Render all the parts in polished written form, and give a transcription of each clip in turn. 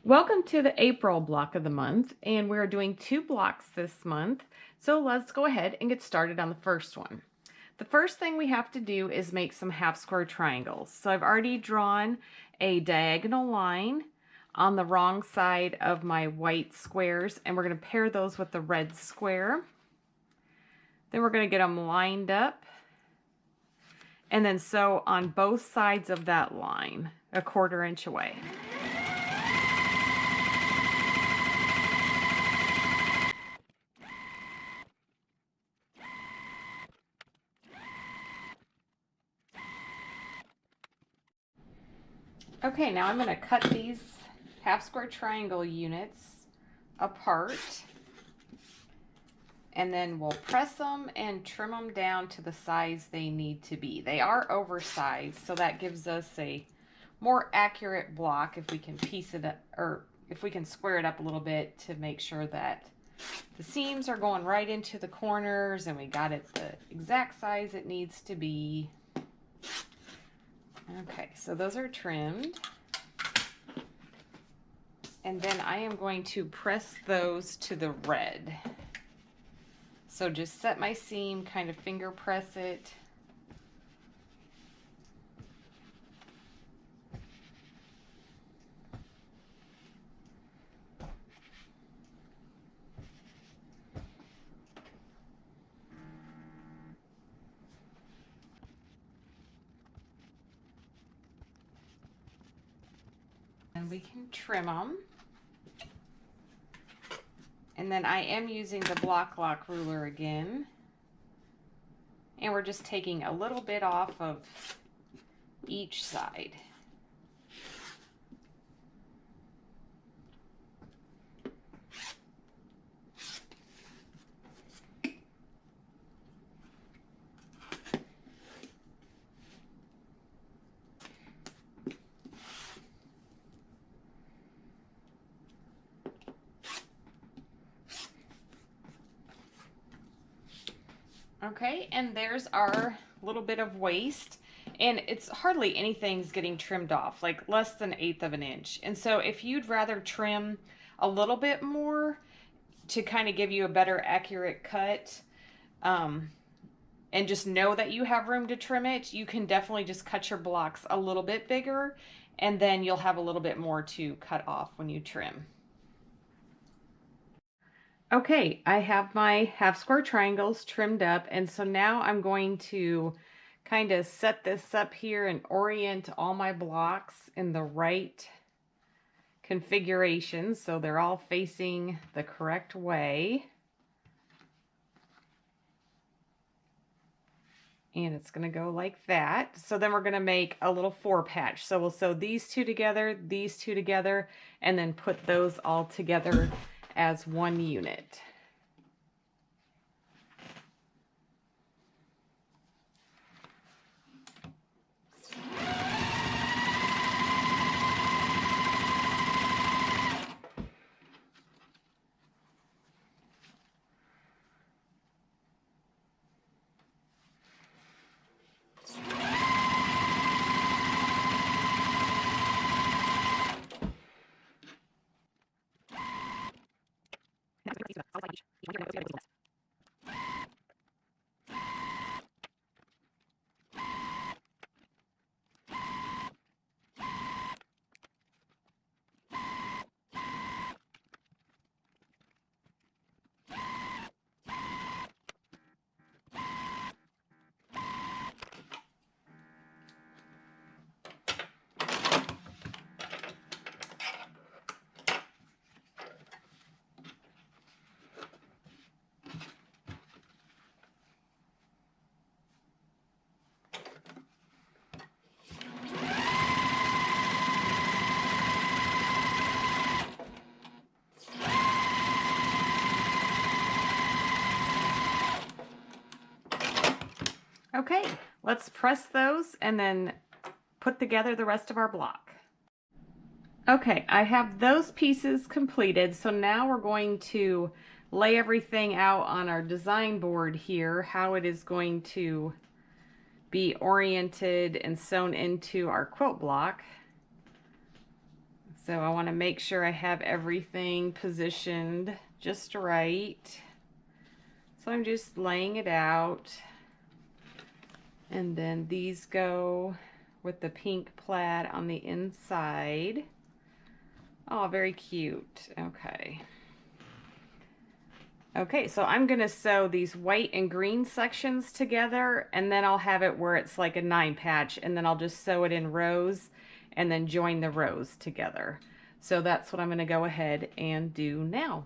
Welcome to the April block of the month, and we're doing 2 blocks this month. So let's go ahead and get started on the first one. The first thing we have to do is make some half square triangles. So I've already drawn a diagonal line on the wrong side of my white squares, and we're going to pair those with the red square. Then we're going to get them lined up, and then sew on both sides of that line, 1/4 inch away. Okay, now I'm going to cut these half square triangle units apart, and then we'll press them and trim them down to the size they need to be. They are oversized, so that gives us a more accurate block if we can piece it up, or if we can square it up a little bit to make sure that the seams are going right into the corners and we got it the exact size it needs to be. Okay, so those are trimmed. And then I am going to press those to the red. So just set my seam, kind of finger press it. And we can trim them. And then I am using the block lock ruler again. And we're just taking a little bit off of each side. Okay, and there's our little bit of waist, and it's hardly anything's getting trimmed off, like less than 1/8 of an inch. And so if you'd rather trim a little bit more to kind of give you a better accurate cut, and just know that you have room to trim it, you can definitely just cut your blocks a little bit bigger, and then you'll have a little bit more to cut off when you trim. Okay, I have my half square triangles trimmed up, and so now I'm going to kind of set this up here and orient all my blocks in the right configuration so they're all facing the correct way. And it's going to go like that. So then we're going to make a little 4 patch. So we'll sew these two together, and then put those all together as one unit. Okay, let's press those and then put together the rest of our block. Okay, I have those pieces completed, so now we're going to lay everything out on our design board here, how it is going to be oriented and sewn into our quilt block. So I want to make sure I have everything positioned just right. So I'm just laying it out. And then these go with the pink plaid on the inside. Oh, very cute. Okay. Okay, so I'm gonna sew these white and green sections together, and then I'll have it where it's like a 9 patch, and then I'll just sew it in rows and then join the rows together. So that's what I'm gonna go ahead and do now.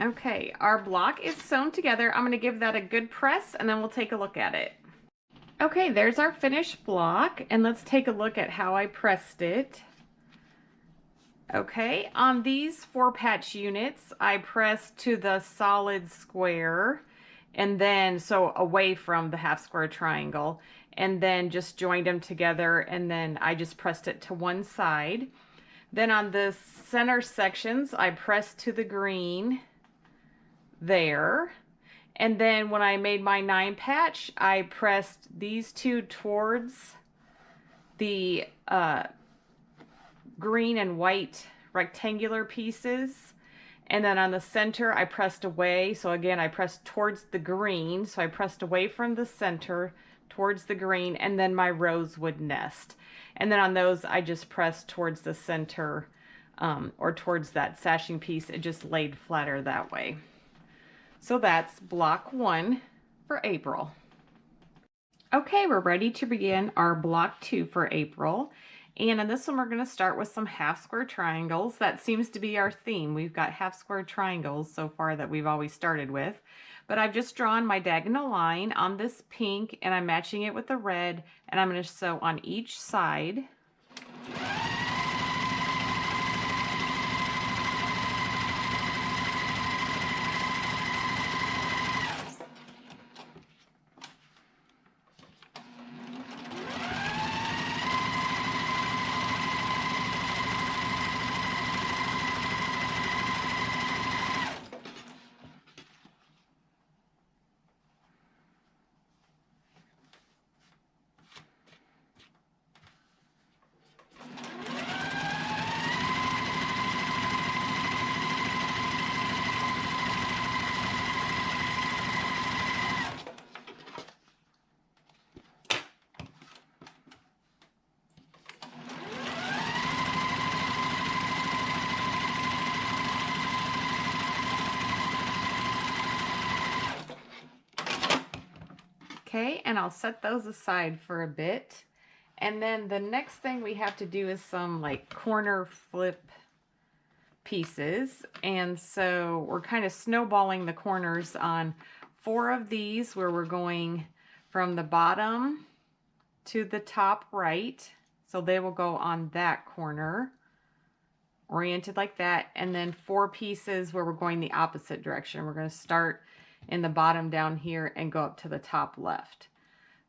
Okay, our block is sewn together. I'm going to give that a good press and then we'll take a look at it. Okay, there's our finished block, and let's take a look at how I pressed it. Okay, on these 4 patch units, I pressed to the solid square and then so away from the half square triangle, and then just joined them together, and then I just pressed it to one side. Then on the center sections, I pressed to the green there. And then when I made my 9 patch, I pressed these 2 towards the green and white rectangular pieces. And then on the center, I pressed away. So again, I pressed towards the green. So I pressed away from the center towards the green, and then my rosewood nest. And then on those, I just pressed towards the center or towards that sashing piece. It just laid flatter that way. So that's block 1 for April. Okay, we're ready to begin our block 2 for April. And in this one, we're going to start with some half square triangles. That seems to be our theme. We've got half square triangles so far that we've always started with. But I've just drawn my diagonal line on this pink, and I'm matching it with the red, and I'm going to sew on each side. Okay, and I'll set those aside for a bit. And then the next thing we have to do is some like corner flip pieces. And so we're kind of snowballing the corners on 4 of these where we're going from the bottom to the top right. So they will go on that corner, oriented like that. And then 4 pieces where we're going the opposite direction. We're going to start in the bottom down here and go up to the top left.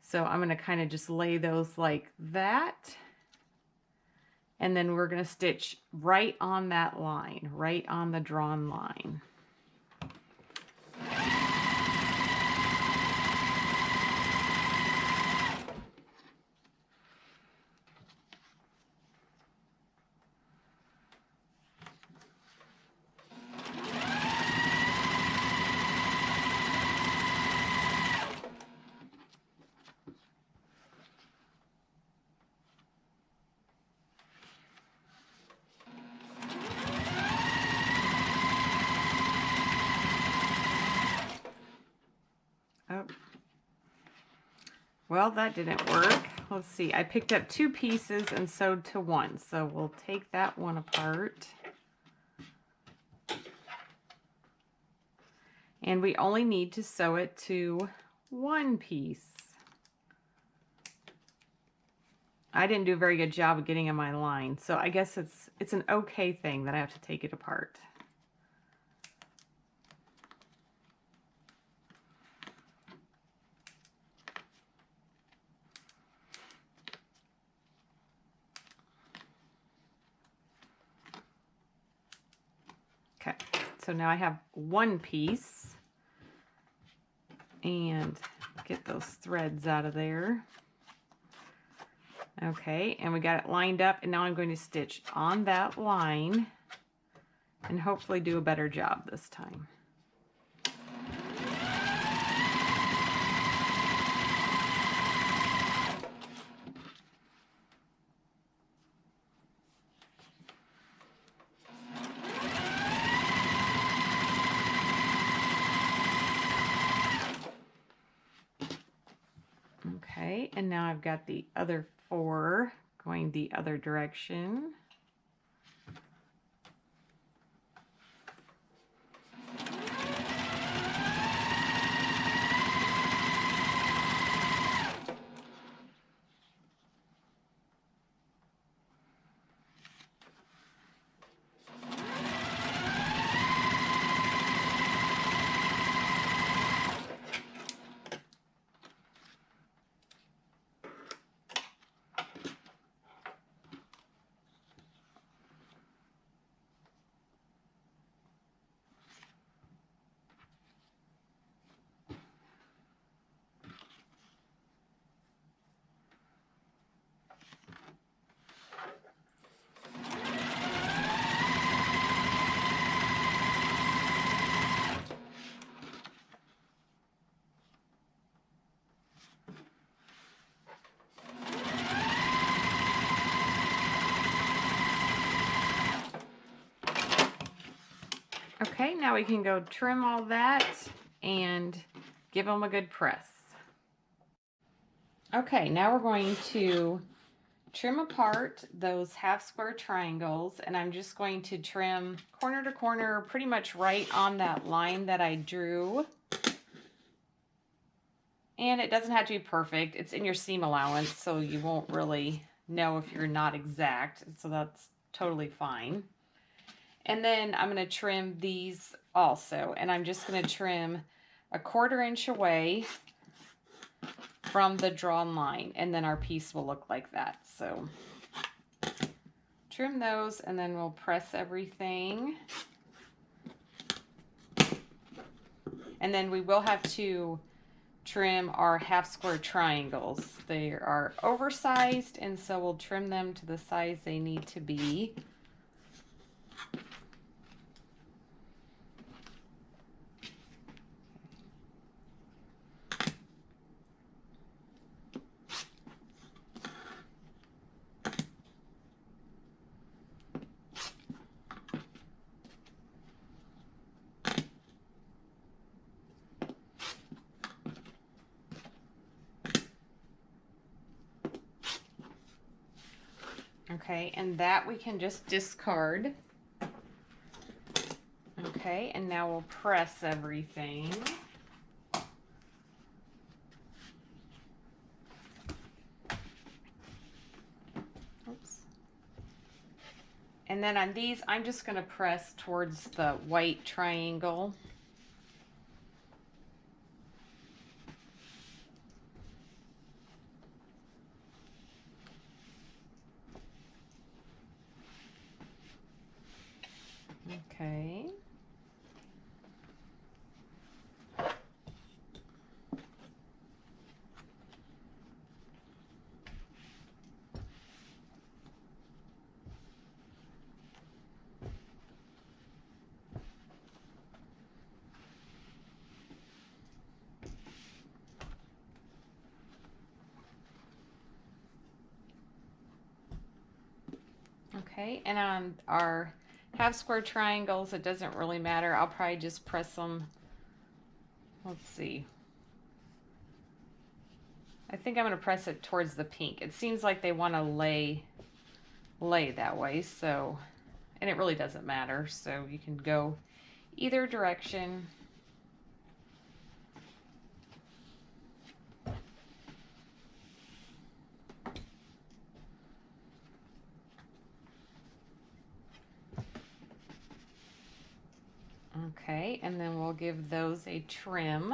So I'm going to kind of just lay those like that. And then we're going to stitch right on that line, right on the drawn line. Well, that didn't work. Let's see. I picked up 2 pieces and sewed to 1. So we'll take that one apart. And we only need to sew it to 1 piece. I didn't do a very good job of getting in my line, so I guess it's an okay thing that I have to take it apart. Okay, so now I have 1 piece, and get those threads out of there. Okay, and we got it lined up, and now I'm going to stitch on that line and hopefully do a better job this time. Okay, and now I've got the other 4 going the other direction. Okay, now we can go trim all that and give them a good press. Okay, now we're going to trim apart those half square triangles, and I'm just going to trim corner to corner pretty much right on that line that I drew. And it doesn't have to be perfect. It's in your seam allowance, so you won't really know if you're not exact, so that's totally fine. And then I'm going to trim these also, and I'm just going to trim 1/4 inch away from the drawn line, and then our piece will look like that. So trim those, and then we'll press everything. And then we will have to trim our half square triangles. They are oversized, and so we'll trim them to the size they need to be. Okay, and that we can just discard. Okay, and now we'll press everything. Oops. And then on these, I'm just going to press towards the white triangle. Okay. Okay, and on our half square triangles, it doesn't really matter. I'll probably just press them, let's see, I think I'm going to press it towards the pink. It seems like they want to lay that way, so, and it really doesn't matter, so you can go either direction. Okay, and then we'll give those a trim.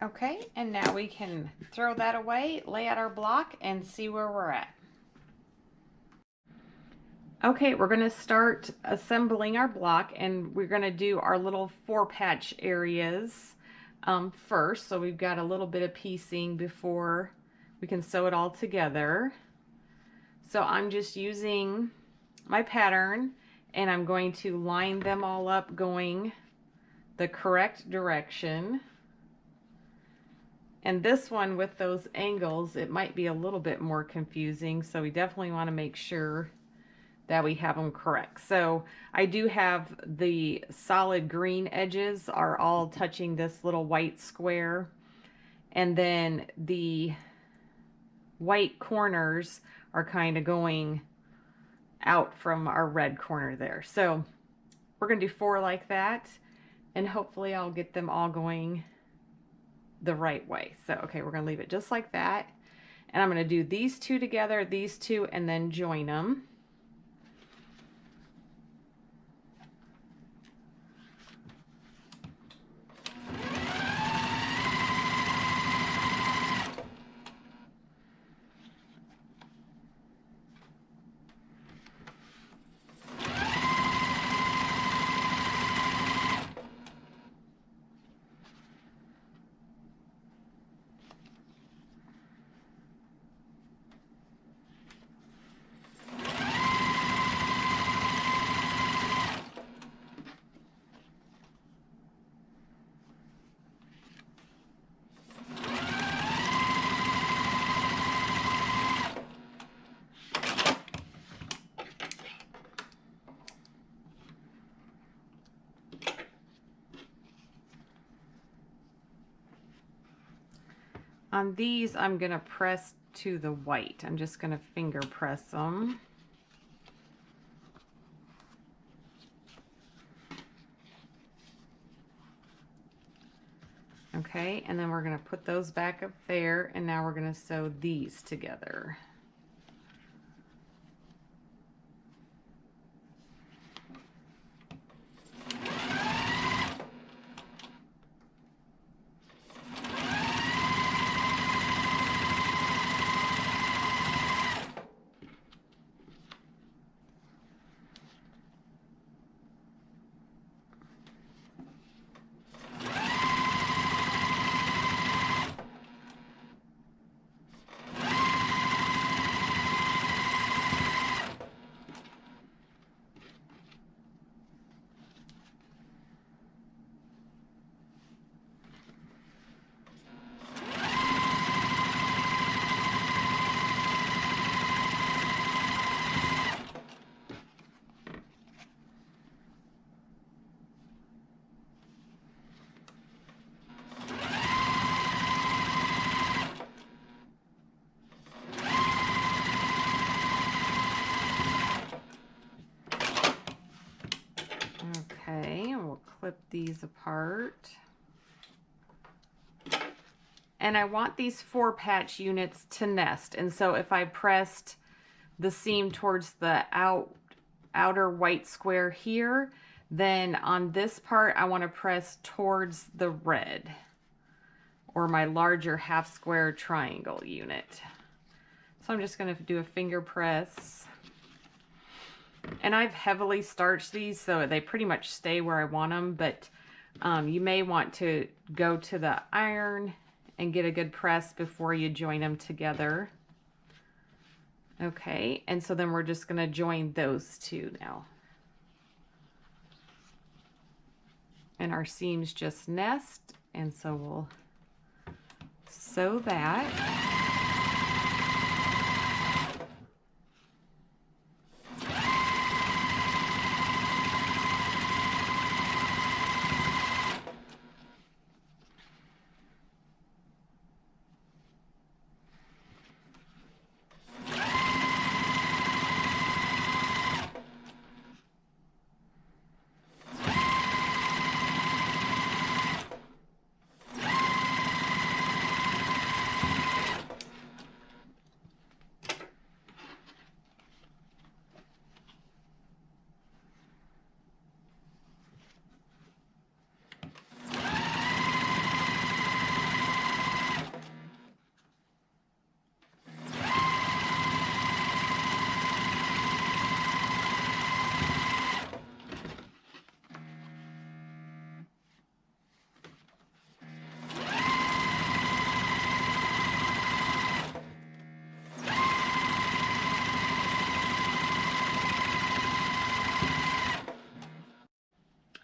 Okay, and now we can throw that away, lay out our block, and see where we're at. Okay, we're going to start assembling our block, and we're going to do our little 4-patch areas first. So we've got a little bit of piecing before we can sew it all together. So I'm just using my pattern, and I'm going to line them all up going the correct direction. And this one with those angles, it might be a little bit more confusing, so we definitely want to make sure that we have them correct. So I do have the solid green edges are all touching this little white square, and then the white corners are kind of going out from our red corner there. So we're going to do 4 like that, and hopefully I'll get them all going the right way. So okay, we're going to leave it just like that, and I'm going to do these 2 together, these 2, and then join them. On these, I'm going to press to the white. I'm just going to finger press them. Okay, and then we're going to put those back up there, and now we're going to sew these together. these apart. And I want these 4 patch units to nest. And so if I pressed the seam towards the outer white square here, then on this part I want to press towards the red, or my larger half square triangle unit. So I'm just going to do a finger press. And I've heavily starched these so they pretty much stay where I want them, but you may want to go to the iron and get a good press before you join them together. Okay, and so then we're just going to join those two now. And our seams just nest, and so we'll sew that.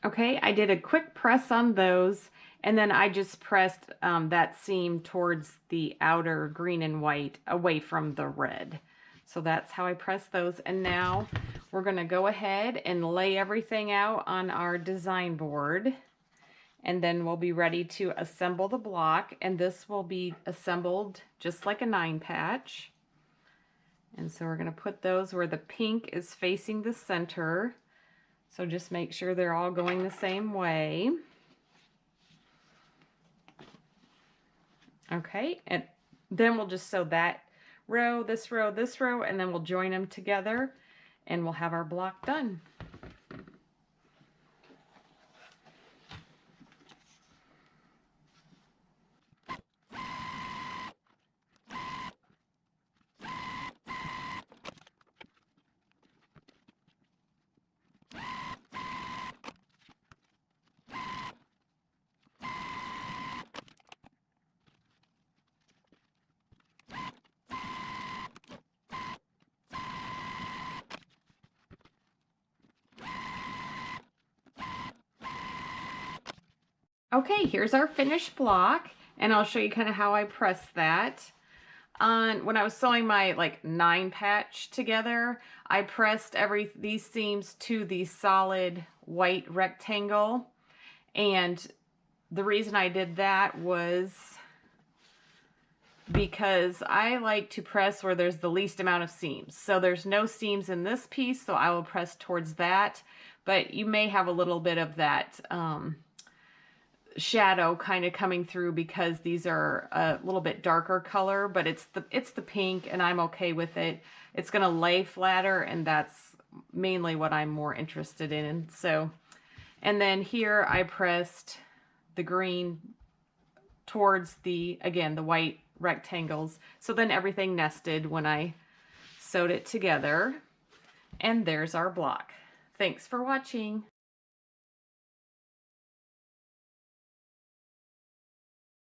Okay, I did a quick press on those, and then I just pressed that seam towards the outer green and white away from the red. So that's how I press those. And now we're going to go ahead and lay everything out on our design board, and then we'll be ready to assemble the block. And this will be assembled just like a 9-patch. And so we're going to put those where the pink is facing the center. So just make sure they're all going the same way. Okay, and then we'll just sew that row, this row, this row, and then we'll join them together and we'll have our block done. Okay, here's our finished block, and I'll show you kind of how I press that. When I was sewing my 9-patch together, I pressed these seams to the solid white rectangle, and the reason I did that was because I like to press where there's the least amount of seams. So there's no seams in this piece, so I will press towards that, but you may have a little bit of that shadow kind of coming through because these are a little bit darker color, but it's the pink, and I'm okay with it. It's going to lay flatter, and that's mainly what I'm more interested in. So, and then here I pressed the green towards again, the white rectangles. So then everything nested when I sewed it together. And there's our block. Thanks for watching.